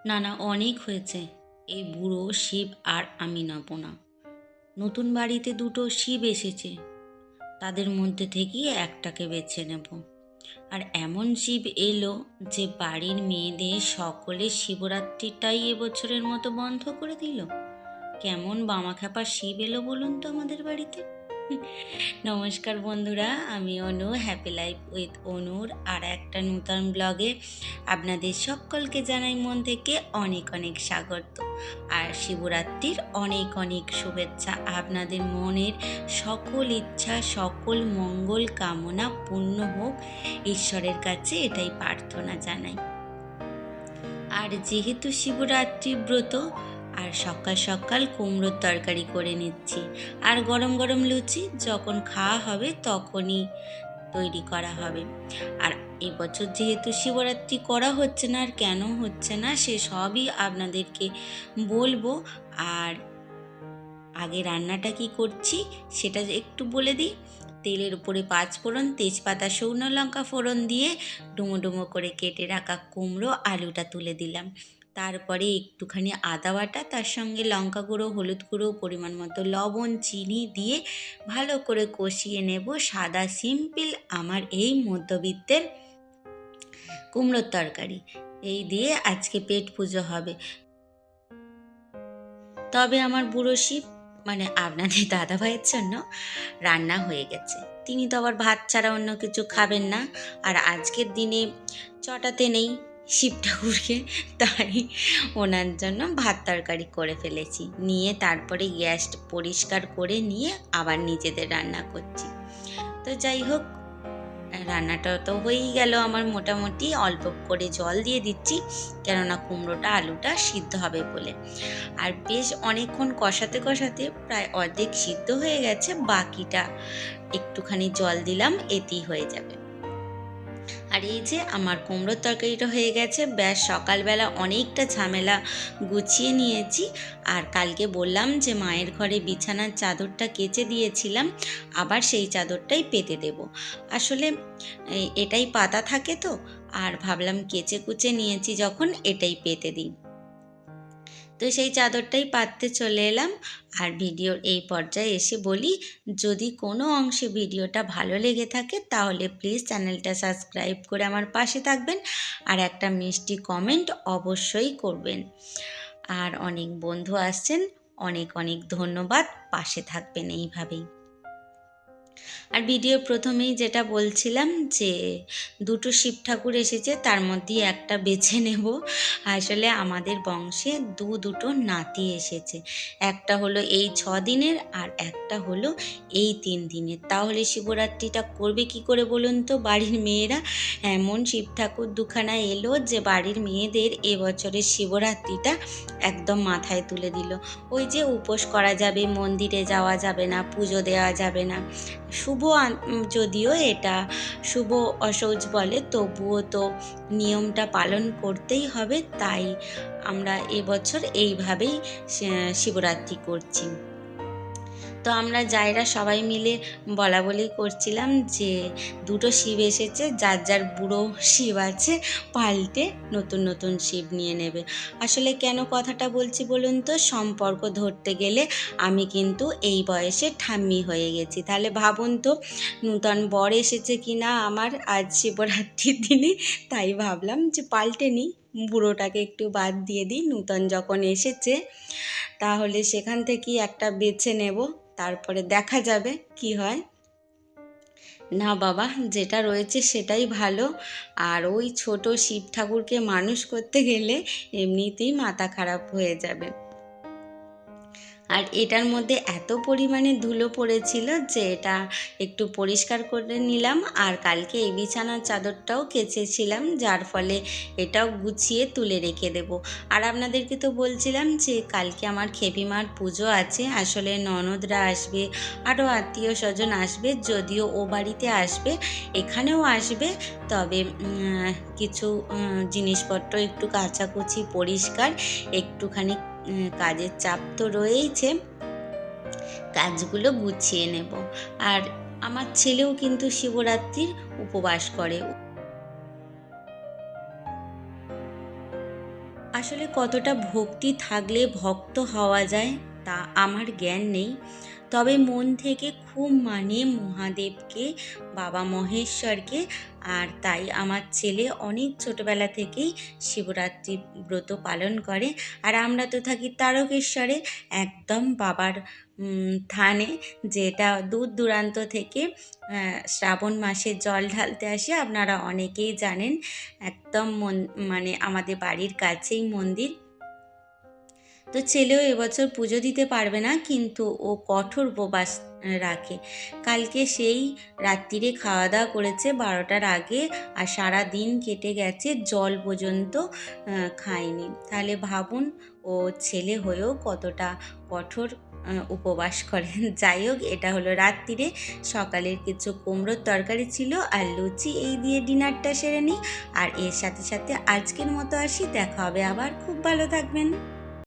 না না, অনেক হয়েছে। এই বুড়ো শিব আর আমি নেব না। নতুন বাড়িতে দুটো শিব এসেছে, তাদের মধ্যে থেকেই একটাকে বেছে নেব। আর এমন শিব এলো যে বাড়ির মেয়েদের সকলের শিবরাত্রিটাই এবছরের মতো বন্ধ করে দিল। কেমন বামাখ্যাপা শিব এলো বলুন তো আমাদের বাড়িতে। নমস্কার বন্ধুরা, আমি অনু, হ্যাপি লাইফ উইথ অনুর আর একটা নতুন ব্লগে আপনাদের সকলকে জানাই মন থেকে অনেক অনেক স্বাগত আর শিবরাত্রির অনেক অনেক শুভেচ্ছা। আপনাদের মনের সকল ইচ্ছা, সকল মঙ্গল কামনা পূর্ণ হোক, ঈশ্বরের কাছে এটাই প্রার্থনা জানাই। আর যেহেতু শিবরাত্রি ব্রত, আর সকাল সকাল কুমড়োর তরকারি করে নিচ্ছি। আর গরম গরম লুচি যখন খাওয়া হবে তখনই তৈরি করা হবে। আর এবছর যেহেতু শিবরাত্রি করা হচ্ছে না, আর কেন হচ্ছে না সে সবই আপনাদেরকে বলবো। আর আগে রান্নাটা কি করছি সেটা একটু বলে দিই। তেলের উপরে 5 ফোড়ন, তেজপাতা, শুকনো লঙ্কা ফোড়ন দিয়ে ডুমো ডুমো করে কেটে রাখা কুমড়ো আলুটা তুলে দিলাম। তারপরে একটুখানি আদা বাটা, তার সঙ্গে লঙ্কা গুঁড়ো, হলুদ গুঁড়ো, পরিমাণ মতো লবণ, চিনি দিয়ে ভালো করে কষিয়ে নেব। সাদা সিম্পল আমার এই মধ্যবিত্তের কুমড়োর তরকারি, এই দিয়ে আজকে পেট পুজো হবে। তবে আমার বুড়ো শিব মানে আপনাদের দাদাভাইয়ের জন্য রান্না হয়ে গেছে। তিনি তো আবার ভাত ছাড়া অন্য কিছু খাবেন না। আর আজকের দিনে চটাতে নেই শিব ঠাকুরকে, তাই ওনার জন্য ভাত তরকারি করে ফেলেছি। নিয়ে তারপরে গ্যাস পরিষ্কার করে নিয়ে আবার নিজেদের রান্না করছি। তো যাই হোক, রান্নাটা তো হয়েই গেল আমার মোটামুটি। অল্প করে জল দিয়ে দিচ্ছি, কেননা কুমড়োটা আলুটা সিদ্ধ হবে বলে। আর বেশ অনেকক্ষণ কষাতে কষাতে প্রায় অর্ধেক সিদ্ধ হয়ে গেছে, বাকিটা একটুখানি জল দিলাম, এতেই হয়ে যাবে। আর এই যে আমার কুমড়োর তরকারিটা হয়ে গেছে। ব্যাস সকালবেলা অনেকটা ঝামেলা গুছিয়ে নিয়েছি। আর কালকে বললাম যে মায়ের ঘরে বিছানার চাদরটা কেচে দিয়েছিলাম, আবার সেই চাদরটাই পেতে দেব। আসলে এটাই পাতা থাকে তো, আর ভাবলাম কেচে কুচে নিয়েছি যখন এটাই পেতে দিই। তো সেই চাদরটাই পাততে চলে এলাম। আর ভিডিওর এই পর্যায়ে এসে বলি, যদি কোনো অংশে ভিডিওটা ভালো লেগে থাকে তাহলে প্লিজ চ্যানেলটা সাবস্ক্রাইব করে আমার পাশে থাকবেন, আর একটা মিষ্টি কমেন্ট অবশ্যই করবেন। আর অনেক বন্ধু আসছেন, অনেক অনেক ধন্যবাদ, পাশে থাকবেন এইভাবেই। আর ভিডিওর প্রথমেই যেটা বলছিলাম যে দুটো শিব ঠাকুর এসেছে, তার মধ্যে একটা বেছে নেব। আসলে আমাদের বংশে দুটো নাতি এসেছে, একটা হলো এই 6 দিনের আর একটা হলো এই 3 দিনের। তাহলে শিবরাত্রিটা করবে কি করে বলুন তো বাড়ির মেয়েরা? এমন শিব ঠাকুর দুখানা এলো যে বাড়ির মেয়েদের এবছরের শিবরাত্রিটা একদম মাথায় তুলে দিল। ওই যে উপোস করা যাবে, মন্দিরে যাওয়া যাবে না, পুজো দেওয়া যাবে না। যদিও এটা শুভ অসৌচ বলে, তবুও তো নিয়মটা পালন করতেই হবে। তাই আমরা এবছর এইভাবেই শিবরাত্রি করছি। তো আমরা জায়রা সবাই মিলে বলা বলি করছিলাম যে দুটো শিব এসেছে, যার যার বুড়ো শিব আছে পাল্টে নতুন নতুন শিব নিয়ে নেবে। আসলে কেন কথাটা বলছি বলুন তো, সম্পর্ক ধরতে গেলে আমি কিন্তু এই বয়সে ঠাম্মি হয়ে গেছি। তাহলে ভাবুন তো নূতন বর এসেছে কি না আমার আজ শিবরাত্রির দিনে। তাই ভাবলাম যে পাল্টে নিই, বুড়োটাকে একটু বাদ দিয়ে দিই, নূতন যখন এসেছে তাহলে সেখান থেকেই একটা বেছে নেব, তারপরে দেখা যাবে কি হয়। না বাবা, যেটা রয়েছে সেটাই ভালো। আর ওই ছোট শিব ঠাকুরকে মানুষ করতে গেলে এমনিতেই মাথা খারাপ হয়ে যাবে। আর এটার মধ্যে এত পরিমাণে ধুলো পড়েছিল যে এটা একটু পরিষ্কার করে নিলাম। আর কালকে এই বিছানার চাদরটাও কেচেছিলাম, যার ফলে এটাও গুছিয়ে তুলে রেখে দেব। আর আপনাদেরকে তো বলছিলাম যে কালকে আমার খেপিমার পুজো আছে। আসলে ননদরা আসবে, আরও আত্মীয় স্বজন আসবে, যদিও ও বাড়িতে আসবে, এখানেও আসবে। তবে কিছু জিনিসপত্র একটু কাচাকুচি, পরিষ্কার, একটুখানি কাজের চাপ তো রয়েইছে, কাজগুলো গুছিয়ে নেব। আর আমার ছেলেও কিন্তু শিবরাত্রির উপবাস করে। আসলে কতটা ভক্তি থাকলে ভক্ত হওয়া যায় তা আমার জ্ঞান নেই, তবে মন থেকে খুব মানে মহাদেবকে, বাবা মহেশ্বরকে। আর তাই আমার ছেলে অনেক ছোটবেলা থেকেই শিবরাত্রি ব্রত পালন করে। আর আমরা তো থাকি তারকেশ্বরে, একদম বাবার থানে, যেটা দূর দূরান্ত থেকে শ্রাবণ মাসে জল ঢালতে আসে, আপনারা অনেকেই জানেন। একদম মানে আমাদের বাড়ির কাছেই মন্দির। তো ছেলেও এবছর পুজো দিতে পারবে না, কিন্তু ও কঠোর উপবাস রাখে। কালকে সেই রাত্রিরে খাওয়া দাওয়া করেছে 12টার আগে, আর সারা দিন কেটে গেছে, জল পর্যন্ত খায়নি। তাহলে ভাবুন ও ছেলে হয়েও কতটা কঠোর উপবাস করে। যাই হোক, এটা হলো রাত্রিরে। সকালের কিছু কুমড়োর তরকারি ছিল আর লুচি, এই দিয়ে ডিনারটা সেরে নিই। আর এর সাথে সাথে আজকের মতো আসি, দেখা হবে আবার। খুব ভালো থাকবেন।